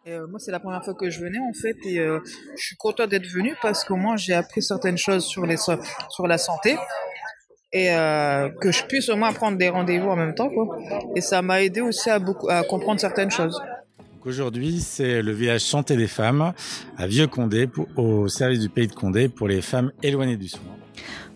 Moi, c'est la première fois que je venais en fait, et je suis contente d'être venue parce qu'au moins j'ai appris certaines choses sur la santé et que je puisse au moins prendre des rendez-vous en même temps, quoi. Et ça m'a aidé aussi à comprendre certaines choses. Donc aujourd'hui, c'est le village Santé des femmes à Vieux-Condé, au service du Pays de Condé pour les femmes éloignées du soin.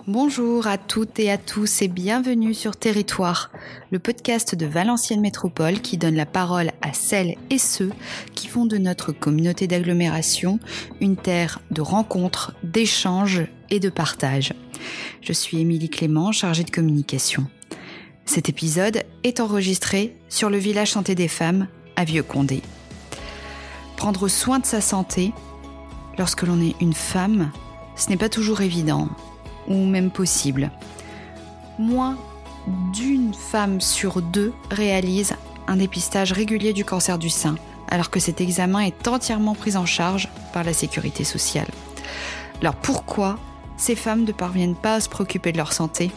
Bonjour à toutes et à tous et bienvenue sur Territoire, le podcast de Valenciennes Métropole qui donne la parole à celles et ceux qui font de notre communauté d'agglomération une terre de rencontres, d'échanges et de partage. Je suis Émilie Clément, chargée de communication. Cet épisode est enregistré sur le village Santé des femmes à Vieux-Condé. Prendre soin de sa santé, lorsque l'on est une femme, ce n'est pas toujours évident, ou même possible. Moins d'une femme sur deux réalise un dépistage régulier du cancer du sein, alors que cet examen est entièrement pris en charge par la sécurité sociale. Alors pourquoi ces femmes ne parviennent pas à se préoccuper de leur santé ?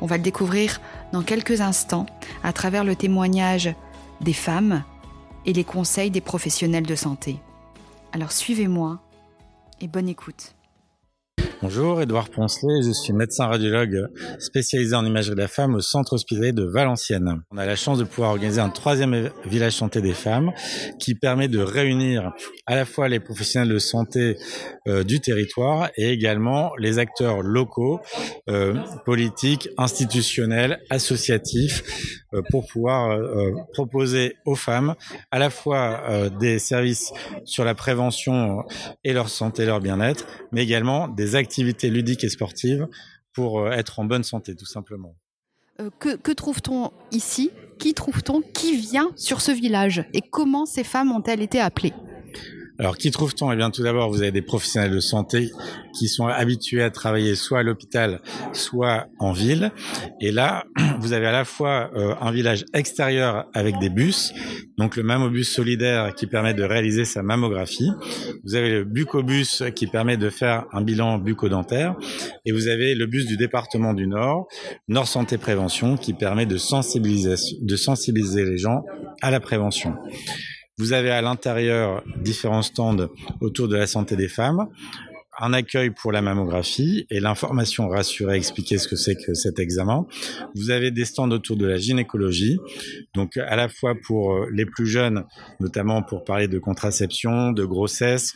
On va le découvrir dans quelques instants à travers le témoignage des femmes et les conseils des professionnels de santé. Alors suivez-moi et bonne écoute. Bonjour, Édouard Poncelet, je suis médecin radiologue spécialisé en imagerie de la femme au centre hospitalier de Valenciennes. On a la chance de pouvoir organiser un troisième village santé des femmes qui permet de réunir à la fois les professionnels de santé du territoire et également les acteurs locaux, politiques, institutionnels, associatifs, pour pouvoir proposer aux femmes à la fois des services sur la prévention et leur santé, leur bien-être, mais également des activités ludiques et sportives pour être en bonne santé, tout simplement. Que trouve-t-on ici ? Qui trouve-t-on ? Qui vient sur ce village ? Et comment ces femmes ont-elles été appelées ? Alors, qui trouve-t-on ? Eh bien, tout d'abord, vous avez des professionnels de santé qui sont habitués à travailler soit à l'hôpital, soit en ville. Et là, vous avez à la fois un village extérieur avec des bus, donc le mammobus solidaire qui permet de réaliser sa mammographie. Vous avez le bucobus qui permet de faire un bilan bucco-dentaire. Et vous avez le bus du département du Nord, Nord Santé Prévention, qui permet de sensibiliser les gens à la prévention. Vous avez à l'intérieur différents stands autour de la santé des femmes, un accueil pour la mammographie et l'information rassurée, expliquer ce que c'est que cet examen. Vous avez des stands autour de la gynécologie, donc à la fois pour les plus jeunes, notamment pour parler de contraception, de grossesse,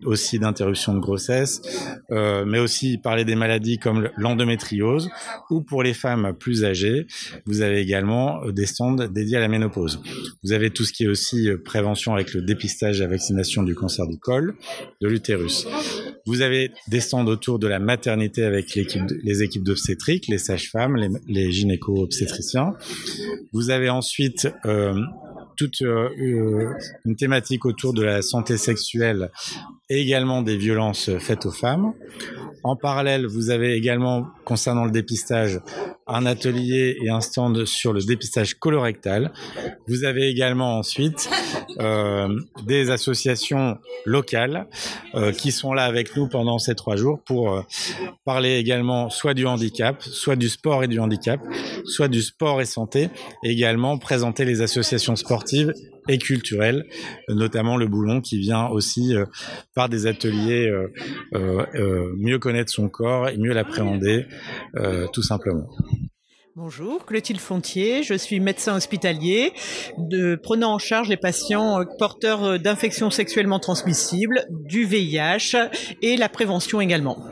aussi d'interruption de grossesse, mais aussi parler des maladies comme l'endométriose, ou pour les femmes plus âgées, vous avez également des stands dédiés à la ménopause. Vous avez tout ce qui est aussi prévention avec le dépistage et la vaccination du cancer du col, de l'utérus. Vous avez des stands autour de la maternité avec les équipes d'obstétriques, les sages-femmes, les gynéco-obstétriciens. Vous avez ensuite toute une thématique autour de la santé sexuelle et également des violences faites aux femmes. En parallèle, vous avez également, concernant le dépistage, un atelier et un stand sur le dépistage colorectal. Vous avez également ensuite des associations locales qui sont là avec nous pendant ces 3 jours pour parler également soit du handicap, soit du sport et du handicap, soit du sport et santé, et également présenter les associations sportives et culturelles, notamment le Boulon qui vient aussi par des ateliers mieux connaître son corps et mieux l'appréhender, tout simplement. Bonjour, Clotilde Fontier, je suis médecin hospitalier, prenant en charge les patients porteurs d'infections sexuellement transmissibles, du VIH et la prévention également.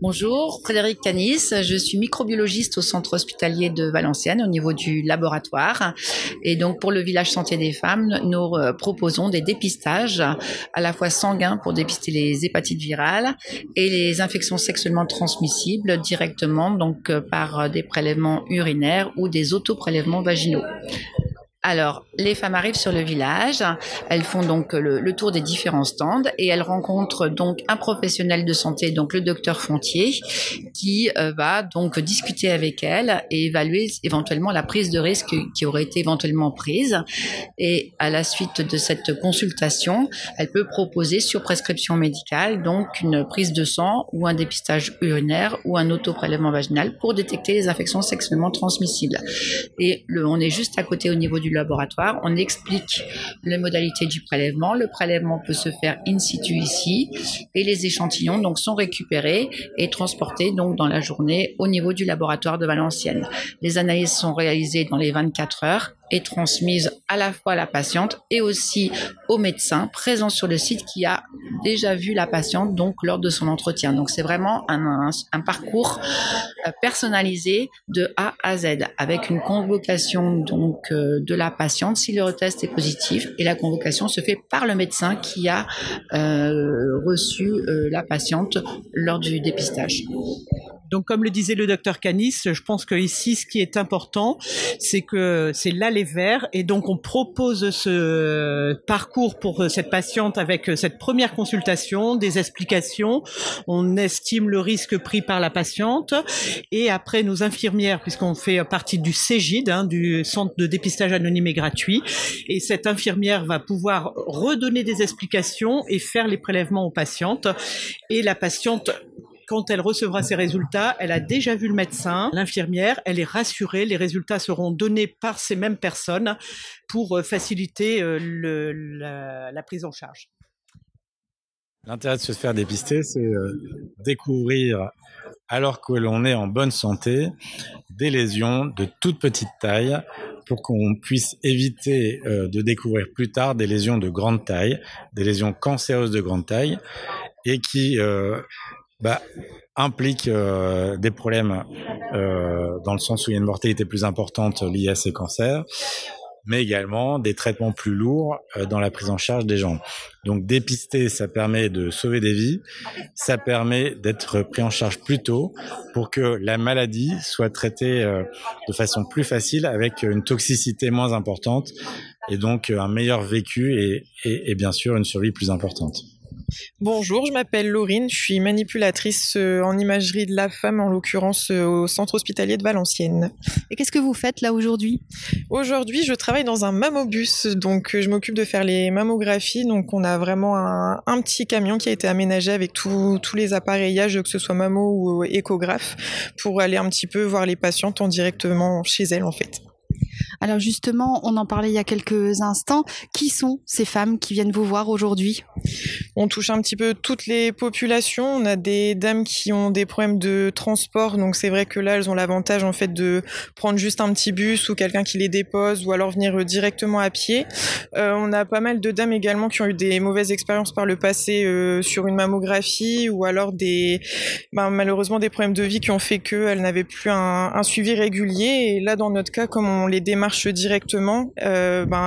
Bonjour, Frédéric Canis, je suis microbiologiste au centre hospitalier de Valenciennes au niveau du laboratoire. Et donc pour le village santé des femmes, nous proposons des dépistages à la fois sanguins pour dépister les hépatites virales et les infections sexuellement transmissibles directement donc par des prélèvements urinaires ou des autoprélèvements vaginaux. Alors, les femmes arrivent sur le village, elles font donc le tour des différents stands et elles rencontrent donc un professionnel de santé, donc le docteur Fontier, qui va donc discuter avec elles et évaluer éventuellement la prise de risque qui aurait été éventuellement prise. Et à la suite de cette consultation, elle peut proposer sur prescription médicale donc une prise de sang ou un dépistage urinaire ou un autoprélèvement vaginal pour détecter les infections sexuellement transmissibles. Et on est juste à côté au niveau du laboratoire. On explique les modalités du prélèvement. Le prélèvement peut se faire in situ ici et les échantillons donc sont récupérés et transportés donc dans la journée au niveau du laboratoire de Valenciennes. Les analyses sont réalisées dans les 24 heures et transmises à la fois à la patiente et aussi au médecin présent sur le site qui a déjà vu la patiente donc lors de son entretien. Donc c'est vraiment un parcours personnalisé de A à Z avec une convocation donc de la patiente si le test est positif, et la convocation se fait par le médecin qui a reçu la patiente lors du dépistage. Donc, comme le disait le docteur Canis, je pense que ici, ce qui est important, c'est que c'est l'aller vers, et donc on propose ce parcours pour cette patiente avec cette première consultation, des explications, on estime le risque pris par la patiente, et après nos infirmières, puisqu'on fait partie du CEGID, du Centre de dépistage anonyme et gratuit, et cette infirmière va pouvoir redonner des explications et faire les prélèvements aux patientes, et la patiente, quand elle recevra ses résultats, elle a déjà vu le médecin, l'infirmière, elle est rassurée, les résultats seront donnés par ces mêmes personnes pour faciliter la prise en charge. L'intérêt de se faire dépister, c'est découvrir, alors que l'on est en bonne santé, des lésions de toute petite taille pour qu'on puisse éviter de découvrir plus tard des lésions de grande taille, des lésions cancéreuses de grande taille, et qui implique des problèmes dans le sens où il y a une mortalité plus importante liée à ces cancers, mais également des traitements plus lourds dans la prise en charge des gens. Donc dépister, ça permet de sauver des vies, ça permet d'être pris en charge plus tôt pour que la maladie soit traitée de façon plus facile avec une toxicité moins importante et donc un meilleur vécu et bien sûr une survie plus importante. Bonjour, je m'appelle Laurine, je suis manipulatrice en imagerie de la femme, en l'occurrence au centre hospitalier de Valenciennes. Et qu'est-ce que vous faites là aujourd'hui ? Aujourd'hui, je travaille dans un mammobus, donc je m'occupe de faire les mammographies. Donc on a vraiment un petit camion qui a été aménagé avec tous les appareillages, que ce soit mammo ou échographe, pour aller un petit peu voir les patientes en directement chez elles en fait. Alors justement, on en parlait il y a quelques instants. Qui sont ces femmes qui viennent vous voir aujourd'hui ? On touche un petit peu toutes les populations. On a des dames qui ont des problèmes de transport, donc c'est vrai que là, elles ont l'avantage en fait de prendre juste un petit bus ou quelqu'un qui les dépose, ou alors venir directement à pied. On a pas mal de dames également qui ont eu des mauvaises expériences par le passé sur une mammographie, ou alors malheureusement des problèmes de vie qui ont fait qu'elles n'avaient plus un suivi régulier. Et là, dans notre cas, comme on les démarche directement,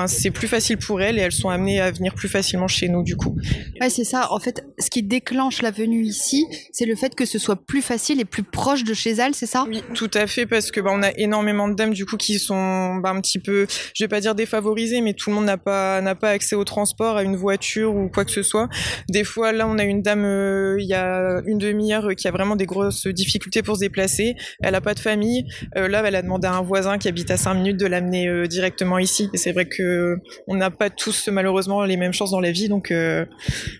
c'est plus facile pour elles et elles sont amenées à venir plus facilement chez nous du coup. Ouais, c'est ça. En fait, ce qui déclenche la venue ici, c'est le fait que ce soit plus facile et plus proche de chez elles, c'est ça ? Oui, tout à fait, parce que on a énormément de dames du coup qui sont un petit peu, je vais pas dire défavorisées, mais tout le monde n'a pas accès au transport, à une voiture ou quoi que ce soit. Des fois, là, on a une dame il y a une demi-heure qui a vraiment des grosses difficultés pour se déplacer. Elle a pas de famille. Là, elle a demandé à un voisin qui habite à 5 minutes de l'amener directement ici. Et c'est vrai que on n'a pas tous malheureusement les mêmes chances dans la vie, donc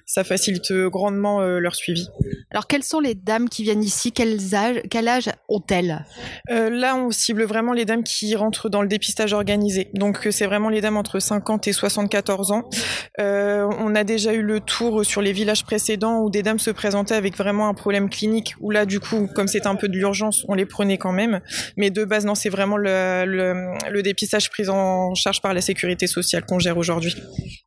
ça facilite grandement leur suivi. Alors quelles sont les dames qui viennent ici ? Quel âge ont-elles ? Là, on cible vraiment les dames qui rentrent dans le dépistage organisé. Donc c'est vraiment les dames entre 50 et 74 ans. On a déjà eu le tour sur les villages précédents où des dames se présentaient avec vraiment un problème clinique, où là du coup, comme c'était un peu de l'urgence, on les prenait quand même. Mais de base, non, c'est vraiment le dépistage pris en charge par la sécurité sociale qu'on gère aujourd'hui.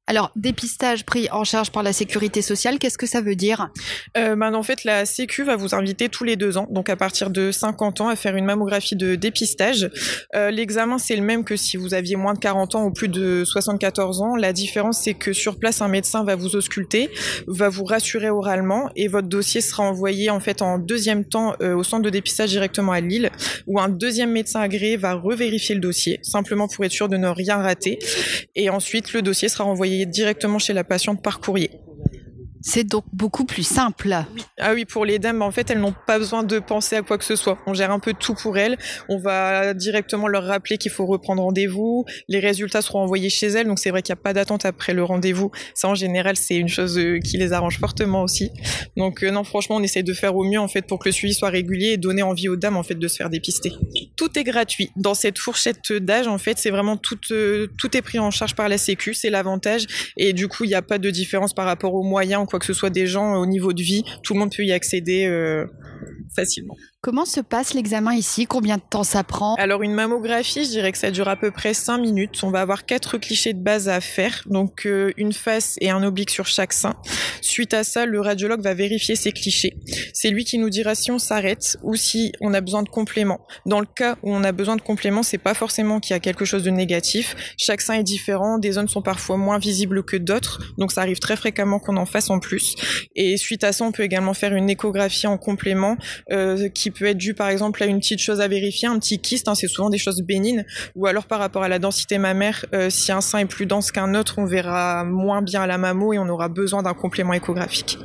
Alors, dépistage pris en charge par la sécurité sociale, qu'est-ce que ça veut dire ? En fait, la Sécu va vous inviter tous les 2 ans, donc à partir de 50 ans, à faire une mammographie de dépistage. L'examen, c'est le même que si vous aviez moins de 40 ans ou plus de 74 ans. La différence, c'est que sur place, un médecin va vous ausculter, va vous rassurer oralement, et votre dossier sera envoyé en fait en deuxième temps au centre de dépistage directement à Lille, où un deuxième médecin agréé va revérifier le dossier, simplement pour être sûr de ne rien rater. Et ensuite, le dossier sera envoyé directement chez la patiente par courrier. C'est donc beaucoup plus simple. Oui. Ah oui, pour les dames, en fait, elles n'ont pas besoin de penser à quoi que ce soit. On gère un peu tout pour elles. On va directement leur rappeler qu'il faut reprendre rendez-vous. Les résultats seront envoyés chez elles, donc c'est vrai qu'il n'y a pas d'attente après le rendez-vous. Ça, en général, c'est une chose qui les arrange fortement aussi. Donc non, franchement, on essaie de faire au mieux en fait pour que le suivi soit régulier et donner envie aux dames en fait de se faire dépister. Tout est gratuit. Dans cette fourchette d'âge, en fait, c'est vraiment tout est pris en charge par la Sécu, c'est l'avantage. Et du coup, il n'y a pas de différence par rapport aux moyens ou quoi que ce soit des gens au niveau de vie. Tout le monde peut y accéder facilement. Comment se passe l'examen ici? Combien de temps ça prend? Alors une mammographie, je dirais que ça dure à peu près 5 minutes. On va avoir 4 clichés de base à faire, donc une face et un oblique sur chaque sein. Suite à ça, le radiologue va vérifier ces clichés. C'est lui qui nous dira si on s'arrête ou si on a besoin de compléments. Dans le cas où on a besoin de compléments, c'est pas forcément qu'il y a quelque chose de négatif. Chaque sein est différent, des zones sont parfois moins visibles que d'autres, donc ça arrive très fréquemment qu'on en fasse en plus. Et suite à ça, on peut également faire une échographie en complément qui peut être dû par exemple à une petite chose à vérifier, un petit kyste, c'est souvent des choses bénignes, ou alors par rapport à la densité mammaire, si un sein est plus dense qu'un autre, on verra moins bien à la mammo et on aura besoin d'un complément échographique.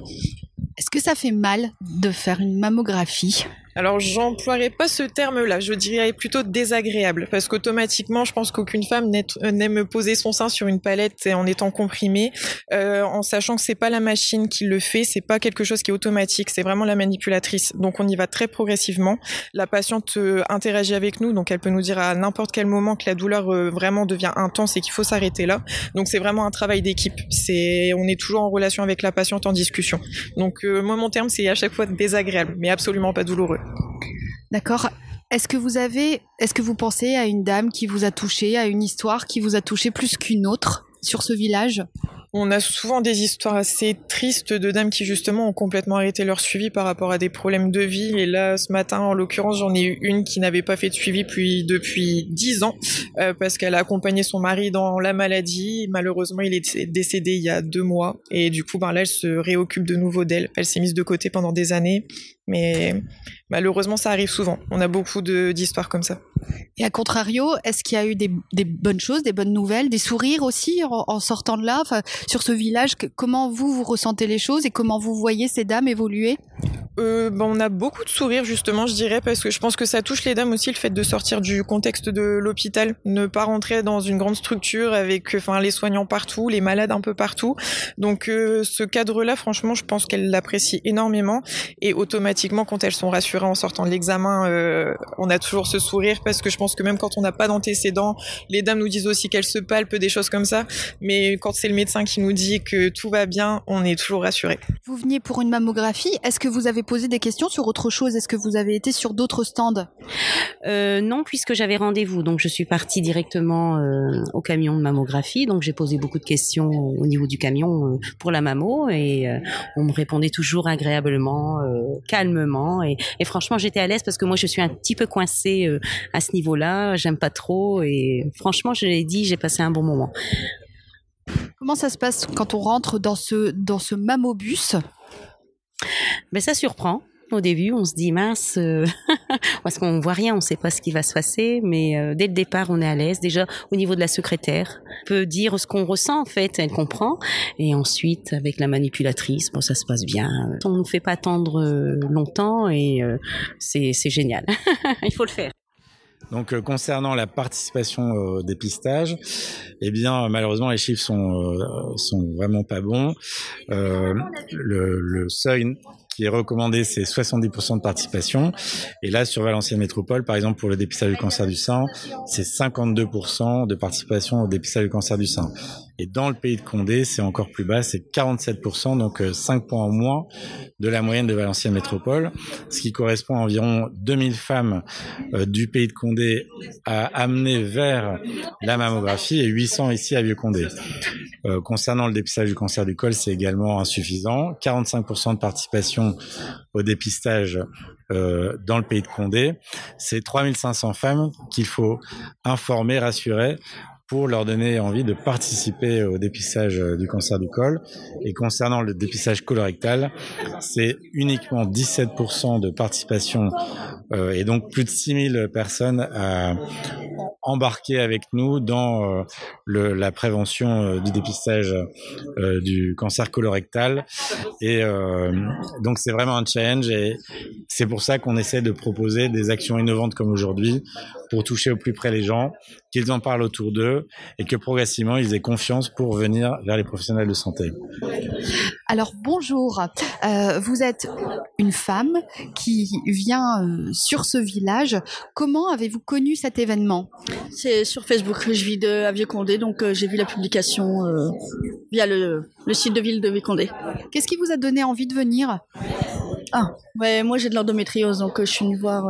Est-ce que ça fait mal de faire une mammographie? Alors, j'emploierais pas ce terme-là, je dirais plutôt désagréable, parce qu'automatiquement, je pense qu'aucune femme n'aime poser son sein sur une palette en étant comprimée, en sachant que c'est pas la machine qui le fait, c'est pas quelque chose qui est automatique, c'est vraiment la manipulatrice. Donc, on y va très progressivement. La patiente interagit avec nous, donc elle peut nous dire à n'importe quel moment que la douleur vraiment devient intense et qu'il faut s'arrêter là. Donc, c'est vraiment un travail d'équipe. On est toujours en relation avec la patiente en discussion. Donc, moi, mon terme, c'est à chaque fois désagréable, mais absolument pas douloureux. D'accord. Est-ce que vous pensez à une dame qui vous a touché, à une histoire qui vous a touché plus qu'une autre sur ce village? On a souvent des histoires assez tristes de dames qui justement ont complètement arrêté leur suivi par rapport à des problèmes de vie. Et là, ce matin, en l'occurrence, j'en ai eu une qui n'avait pas fait de suivi depuis 10 ans parce qu'elle a accompagné son mari dans la maladie. Malheureusement, il est décédé il y a 2 mois. Et du coup, là, elle se réoccupe de nouveau d'elle. Elle s'est mise de côté pendant des années. Mais malheureusement, ça arrive souvent. On a beaucoup d'histoires comme ça. Et à contrario, est-ce qu'il y a eu des bonnes choses, des bonnes nouvelles, des sourires aussi en sortant de là, sur ce village? Comment vous ressentez les choses et comment vous voyez ces dames évoluer? On a beaucoup de sourires justement, je dirais, parce que je pense que ça touche les dames aussi, le fait de sortir du contexte de l'hôpital, ne pas rentrer dans une grande structure avec les soignants partout, les malades un peu partout. Donc ce cadre-là, franchement, je pense qu'elles l'apprécient énormément et automatiquement, quand elles sont rassurées en sortant de l'examen, on a toujours ce sourire parce que je pense que même quand on n'a pas d'antécédents, les dames nous disent aussi qu'elles se palpent, des choses comme ça. Mais quand c'est le médecin qui nous dit que tout va bien, on est toujours rassurés. Vous veniez pour une mammographie. Est-ce que vous avez posé des questions sur autre chose? Est-ce que vous avez été sur d'autres stands? Non, puisque j'avais rendez-vous. Donc, je suis partie directement au camion de mammographie. Donc, j'ai posé beaucoup de questions au niveau du camion pour la mammo et on me répondait toujours agréablement, calmement. Et franchement, j'étais à l'aise parce que moi, je suis un petit peu coincée à ce niveau-là. J'aime pas trop et franchement, je l'ai dit, j'ai passé un bon moment. Comment ça se passe quand on rentre dans ce mammobus? Ben, ça surprend. Au début, on se dit mince, parce qu'on voit rien, on sait pas ce qui va se passer, mais dès le départ, on est à l'aise. Déjà, au niveau de la secrétaire, on peut dire ce qu'on ressent en fait, elle comprend. Et ensuite, avec la manipulatrice, ça se passe bien. On nous fait pas attendre longtemps et c'est génial. Il faut le faire. Donc concernant la participation au dépistage, malheureusement les chiffres sont vraiment pas bons. Le seuil qui est recommandé, c'est 70% de participation. Et là, sur Valenciennes Métropole, par exemple, pour le dépistage du cancer du sein, c'est 52% de participation au dépistage du cancer du sein. Et dans le pays de Condé, c'est encore plus bas, c'est 47%, donc 5 points en moins de la moyenne de Valenciennes Métropole, ce qui correspond à environ 2000 femmes du pays de Condé à amener vers la mammographie et 800 ici à Vieux-Condé. Concernant le dépistage du cancer du col, c'est également insuffisant. 45% de participation au dépistage dans le pays de Condé. C'est 3500 femmes qu'il faut informer, rassurer pour leur donner envie de participer au dépistage du cancer du col. Et concernant le dépistage colorectal, c'est uniquement 17% de participation et donc plus de 6000 personnes à embarquer avec nous dans la prévention du dépistage du cancer colorectal. Et donc c'est vraiment un challenge et c'est pour ça qu'on essaie de proposer des actions innovantes comme aujourd'hui pour toucher au plus près les gens, qu'ils en parlent autour d'eux et que progressivement ils aient confiance pour venir vers les professionnels de santé. Alors bonjour, vous êtes une femme qui vient sur ce village. Comment avez-vous connu cet événement ? C'est sur Facebook, je vis à Vieux-Condé, donc j'ai vu la publication via le site de ville de Vieux-Condé. Qu'est-ce qui vous a donné envie de venir ? Ouais, moi j'ai de l'endométriose, donc je suis venue voir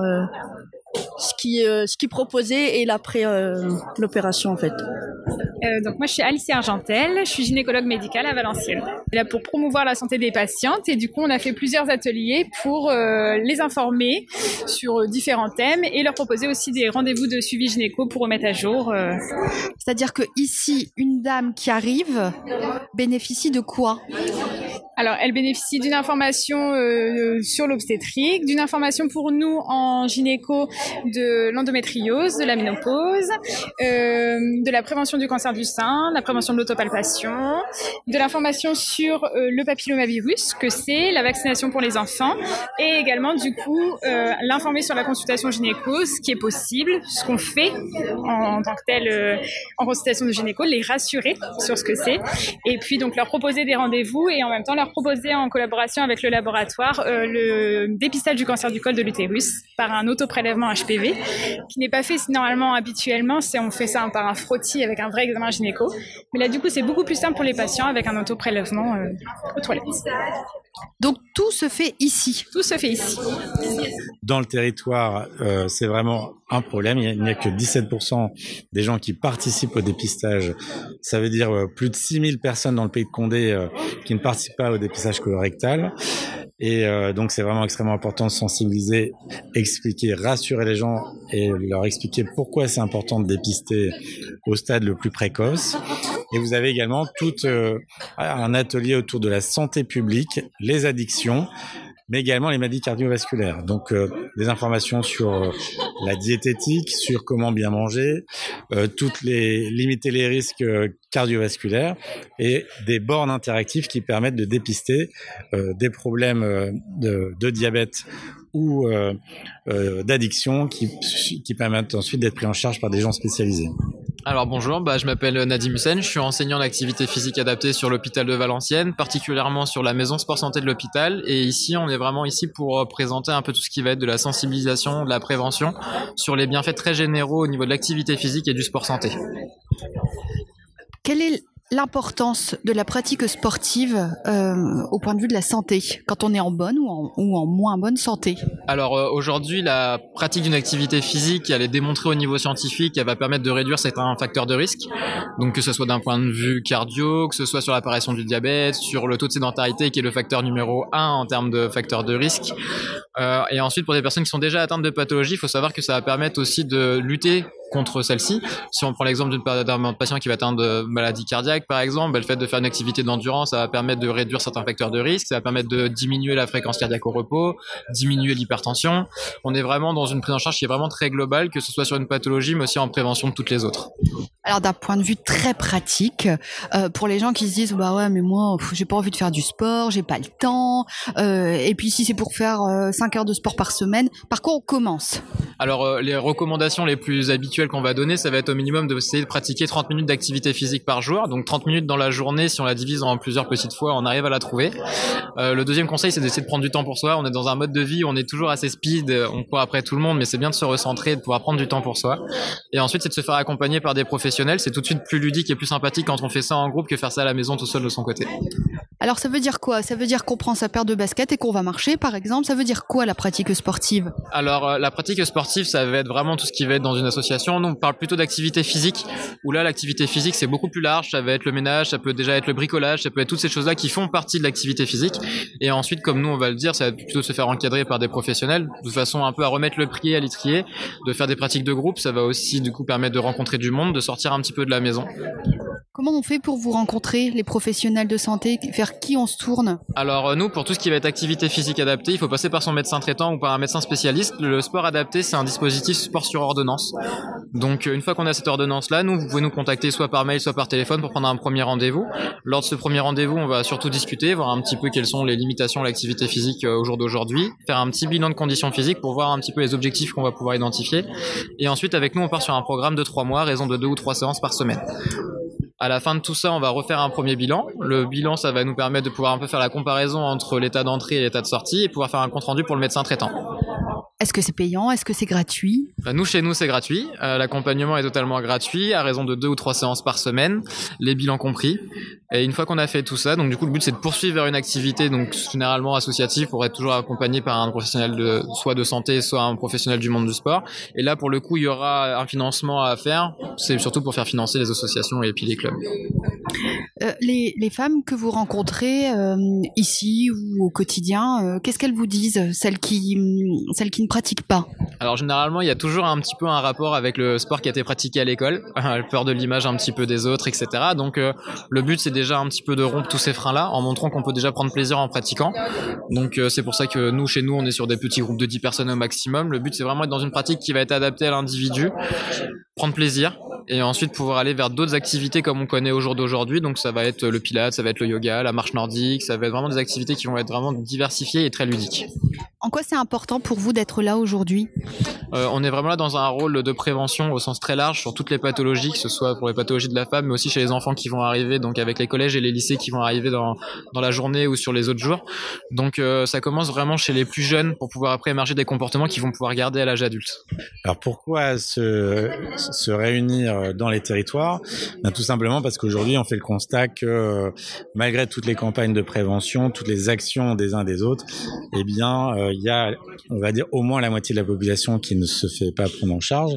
ce qui proposait et l'après l'opération en fait. Donc moi je suis Alicia Argentel, je suis gynécologue médicale à Valenciennes. Là pour promouvoir la santé des patientes et du coup on a fait plusieurs ateliers pour les informer sur différents thèmes et leur proposer aussi des rendez-vous de suivi gynéco pour remettre à jour. C'est-à-dire que ici une dame qui arrive bénéficie de quoi ? Alors, elle bénéficie d'une information sur l'obstétrique, d'une information pour nous en gynéco de l'endométriose, de la ménopause, de la prévention du cancer du sein, de la prévention de l'autopalpation, de l'information sur le papillomavirus, que c'est, la vaccination pour les enfants, et également, du coup, l'informer sur la consultation gynéco, ce qui est possible, ce qu'on fait en tant que tel en consultation de gynéco, les rassurer sur ce que c'est, et puis donc leur proposer des rendez-vous et en même temps leur proposer en collaboration avec le laboratoire le dépistage du cancer du col de l'utérus par un autoprélèvement HPV qui n'est pas fait normalement habituellement, on fait ça par un frottis avec un vrai examen gynéco, mais là du coup c'est beaucoup plus simple pour les patients avec un autoprélèvement aux toilettes. Donc tout se fait ici. Tout se fait ici. Dans le territoire, c'est vraiment un problème. Il n'y a que 17% des gens qui participent au dépistage. Ça veut dire plus de 6000 personnes dans le pays de Condé qui ne participent pas au dépistage colorectal. Et donc c'est vraiment extrêmement important de sensibiliser, expliquer, rassurer les gens et leur expliquer pourquoi c'est important de dépister au stade le plus précoce. Et vous avez également tout un atelier autour de la santé publique, les addictions, mais également les maladies cardiovasculaires. Donc des informations sur la diététique, sur comment bien manger, limiter les risques cardiovasculaires et des bornes interactives qui permettent de dépister des problèmes de diabète ou d'addiction qui permettent ensuite d'être pris en charge par des gens spécialisés. Alors bonjour, je m'appelle Nadim Hussein, je suis enseignant d'activité physique adaptée sur l'hôpital de Valenciennes, particulièrement sur la maison sport santé de l'hôpital, et ici on est vraiment ici pour présenter un peu tout ce qui va être de la sensibilisation, de la prévention sur les bienfaits très généraux au niveau de l'activité physique et du sport santé. Quelle est l'importance de la pratique sportive au point de vue de la santé, quand on est en bonne ou en moins bonne santé? Alors aujourd'hui, la pratique d'une activité physique, elle est démontrée au niveau scientifique, elle va permettre de réduire certains facteurs de risque, donc que ce soit d'un point de vue cardio, que ce soit sur l'apparition du diabète, sur le taux de sédentarité qui est le facteur numéro 1 en termes de facteurs de risque. Et ensuite, pour des personnes qui sont déjà atteintes de pathologie, il faut savoir que ça va permettre aussi de lutter contre celle-ci. Si on prend l'exemple d'un patient qui va atteindre de maladie cardiaque, par exemple, le fait de faire une activité d'endurance, ça va permettre de réduire certains facteurs de risque, ça va permettre de diminuer la fréquence cardiaque au repos, diminuer l'hypertension. On est vraiment dans une prise en charge qui est vraiment très globale, que ce soit sur une pathologie, mais aussi en prévention de toutes les autres. Alors d'un point de vue très pratique, pour les gens qui se disent bah ouais mais moi j'ai pas envie de faire du sport, j'ai pas le temps, et puis si c'est pour faire 5 heures de sport par semaine, par quoi on commence? Alors les recommandations les plus habituelles qu'on va donner, ça va être au minimum d'essayer de pratiquer 30 minutes d'activité physique par jour, donc 30 minutes dans la journée, si on la divise en plusieurs petites fois, on arrive à la trouver. Le deuxième conseil, c'est d'essayer de prendre du temps pour soi. On est dans un mode de vie où on est toujours assez speed, on court après tout le monde, mais c'est bien de se recentrer et de pouvoir prendre du temps pour soi. Et ensuite, c'est de se faire accompagner par des professionnels. C'est tout de suite plus ludique et plus sympathique quand on fait ça en groupe que faire ça à la maison tout seul de son côté. Alors ça veut dire quoi? Ça veut dire qu'on prend sa paire de baskets et qu'on va marcher, par exemple. Ça veut dire quoi la pratique sportive? Alors la pratique sportive, ça va être vraiment tout ce qui va être dans une association. Nous on parle plutôt d'activité physique, où là l'activité physique c'est beaucoup plus large, ça va être le ménage, ça peut déjà être le bricolage, ça peut être toutes ces choses-là qui font partie de l'activité physique. Et ensuite, comme nous on va le dire, ça va plutôt se faire encadrer par des professionnels, de façon un peu à remettre le pied à l'étrier, de faire des pratiques de groupe. Ça va aussi du coup permettre de rencontrer du monde, de sortir un petit peu de la maison. Comment on fait pour vous rencontrer, les professionnels de santé? Vers qui on se tourne? Alors nous, pour tout ce qui va être activité physique adaptée, il faut passer par son médecin traitant ou par un médecin spécialiste. Le sport adapté, c'est un dispositif sport sur ordonnance. Donc une fois qu'on a cette ordonnance-là, vous pouvez nous contacter soit par mail, soit par téléphone pour prendre un premier rendez-vous. Lors de ce premier rendez-vous, on va surtout discuter, voir un petit peu quelles sont les limitations de l'activité physique au jour d'aujourd'hui, faire un petit bilan de conditions physiques pour voir un petit peu les objectifs qu'on va pouvoir identifier. Et ensuite, avec nous, on part sur un programme de 3 mois, à raison de 2 ou 3 séances par semaine. À la fin de tout ça, on va refaire un premier bilan. Le bilan, ça va nous permettre de pouvoir un peu faire la comparaison entre l'état d'entrée et l'état de sortie et pouvoir faire un compte-rendu pour le médecin traitant. Est-ce que c'est payant? Est-ce que c'est gratuit? Nous, chez nous, c'est gratuit. L'accompagnement est totalement gratuit, à raison de 2 ou 3 séances par semaine, les bilans compris. Et une fois qu'on a fait tout ça, donc du coup, le but, c'est de poursuivre vers une activité, donc généralement associative, pour être toujours accompagné par un professionnel soit de santé, soit un professionnel du monde du sport. Et là, pour le coup, il y aura un financement à faire. C'est surtout pour faire financer les associations et puis les clubs. Les femmes que vous rencontrez ici ou au quotidien, qu'est-ce qu'elles vous disent, celles qui ne pratiquent pas? Alors généralement, il y a toujours un petit peu un rapport avec le sport qui a été pratiqué à l'école, peur de l'image un petit peu des autres, etc. Donc le but, c'est déjà un petit peu de rompre tous ces freins-là en montrant qu'on peut déjà prendre plaisir en pratiquant. Donc c'est pour ça que chez nous, on est sur des petits groupes de 10 personnes au maximum. Le but, c'est vraiment être dans une pratique qui va être adaptée à l'individu, prendre plaisir et ensuite pouvoir aller vers d'autres activités comme on connaît au jour d'aujourd'hui. Donc ça va être le pilates, ça va être le yoga, la marche nordique, ça va être vraiment des activités qui vont être vraiment diversifiées et très ludiques. En quoi c'est important pour vous d'être là aujourd'hui? On est vraiment là dans un rôle de prévention au sens très large sur toutes les pathologies, que ce soit pour les pathologies de la femme, mais aussi chez les enfants qui vont arriver, donc avec les collèges et les lycées qui vont arriver dans la journée ou sur les autres jours. Donc ça commence vraiment chez les plus jeunes pour pouvoir après émerger des comportements qu'ils vont pouvoir garder à l'âge adulte. Alors pourquoi se réunir dans les territoires? Tout simplement parce qu'aujourd'hui on fait le constat que malgré toutes les campagnes de prévention, toutes les actions des uns des autres, eh bien il y a, on va dire, au moins la moitié de la population qui ne se fait pas prendre en charge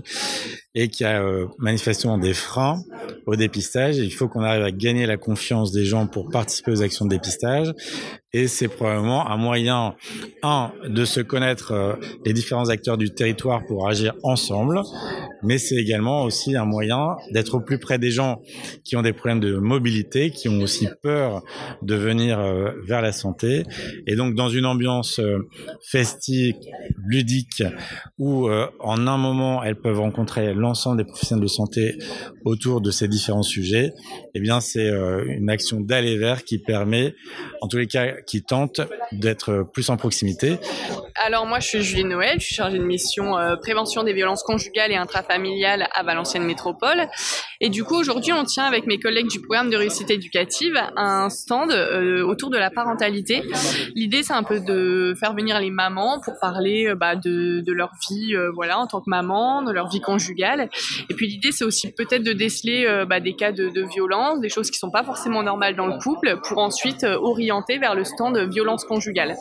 et qui a manifestement des freins au dépistage. Il faut qu'on arrive à gagner la confiance des gens pour participer aux actions de dépistage. Et c'est probablement un moyen, de se connaître les différents acteurs du territoire pour agir ensemble, mais c'est également aussi un moyen d'être au plus près des gens qui ont des problèmes de mobilité, qui ont aussi peur de venir vers la santé. Et donc, dans une ambiance festive, ludique, où en un moment, elles peuvent rencontrer l'ensemble des professionnels de santé autour de ces différents sujets, eh bien, c'est une action d'aller vers qui permet, en tous les cas, qui tente d'être plus en proximité. Alors moi je suis Julie Noël, je suis chargée de mission prévention des violences conjugales et intrafamiliales à Valenciennes Métropole. Et du coup aujourd'hui on tient avec mes collègues du programme de réussite éducative un stand autour de la parentalité. L'idée c'est un peu de faire venir les mamans pour parler de leur vie en tant que maman, de leur vie conjugale. Et puis l'idée c'est aussi peut-être de déceler des cas de violence, des choses qui sont pas forcément normales dans le couple pour ensuite orienter vers le stand de violence conjugale.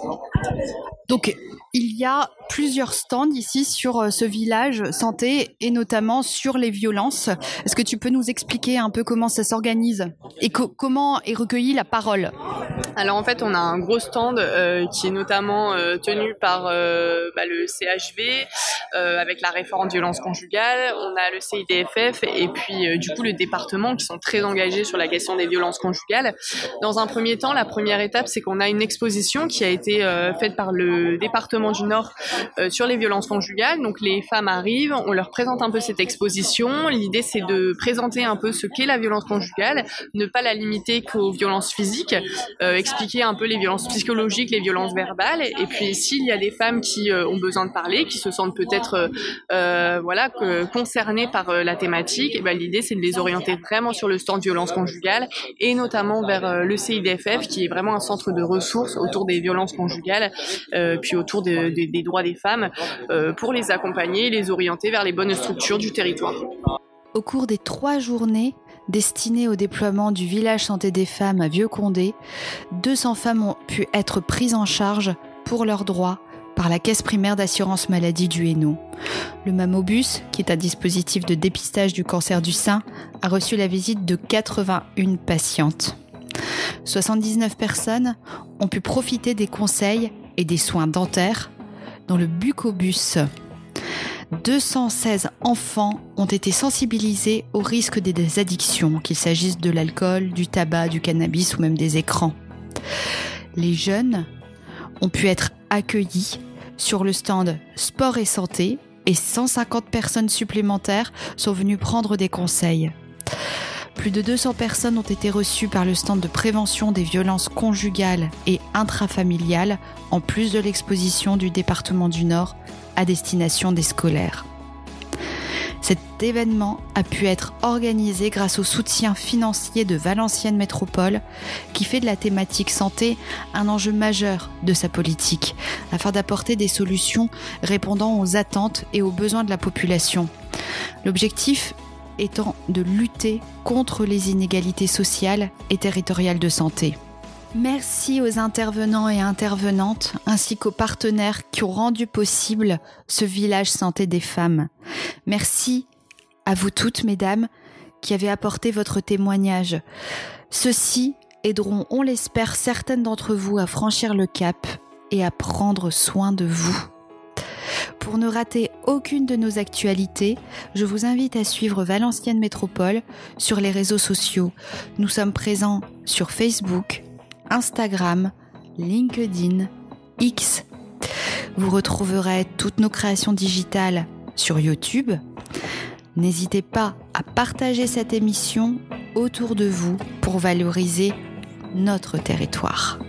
Donc, il y a plusieurs stands ici sur ce village santé et notamment sur les violences. Est-ce que tu peux nous expliquer un peu comment ça s'organise et comment est recueillie la parole? Alors en fait, on a un gros stand qui est notamment tenu par le CHV avec la référente violence conjugale. On a le CIDFF et puis du coup le département qui sont très engagés sur la question des violences conjugales. Dans un premier temps, la première étape, c'est qu'on a une exposition qui a été faite par le département du Nord sur les violences conjugales. Donc les femmes arrivent, on leur présente un peu cette exposition. L'idée, c'est de présenter un peu ce qu'est la violence conjugale, ne pas la limiter qu'aux violences physiques, expliquer un peu les violences psychologiques, les violences verbales. Et puis s'il y a des femmes qui ont besoin de parler, qui se sentent peut-être concernées par la thématique, et l'idée, c'est de les orienter vraiment sur le stand violence conjugale et notamment vers le CIDFF qui est vraiment un centre de ressources autour des violences conjugales puis autour des droits des femmes pour les accompagner et les orienter vers les bonnes structures du territoire. Au cours des 3 journées, destiné au déploiement du village santé des femmes à Vieux-Condé, 200 femmes ont pu être prises en charge pour leurs droits par la Caisse primaire d'assurance maladie du Hainaut. Le Mammobus, qui est un dispositif de dépistage du cancer du sein, a reçu la visite de 81 patientes. 79 personnes ont pu profiter des conseils et des soins dentaires dans le Bucobus. 216 enfants ont été sensibilisés au risque des addictions, qu'il s'agisse de l'alcool, du tabac, du cannabis ou même des écrans. Les jeunes ont pu être accueillis sur le stand Sport et Santé et 150 personnes supplémentaires sont venues prendre des conseils. Plus de 200 personnes ont été reçues par le stand de prévention des violences conjugales et intrafamiliales, en plus de l'exposition du département du Nord à destination des scolaires. Cet événement a pu être organisé grâce au soutien financier de Valenciennes Métropole, qui fait de la thématique santé un enjeu majeur de sa politique, afin d'apporter des solutions répondant aux attentes et aux besoins de la population. L'objectif étant de lutter contre les inégalités sociales et territoriales de santé. Merci aux intervenants et intervenantes, ainsi qu'aux partenaires qui ont rendu possible ce village santé des femmes. Merci à vous toutes, mesdames, qui avez apporté votre témoignage. Ceux-ci aideront, on l'espère, certaines d'entre vous à franchir le cap et à prendre soin de vous. Pour ne rater aucune de nos actualités, je vous invite à suivre Valenciennes Métropole sur les réseaux sociaux. Nous sommes présents sur Facebook, Instagram, LinkedIn, X. Vous retrouverez toutes nos créations digitales sur YouTube. N'hésitez pas à partager cette émission autour de vous pour valoriser notre territoire.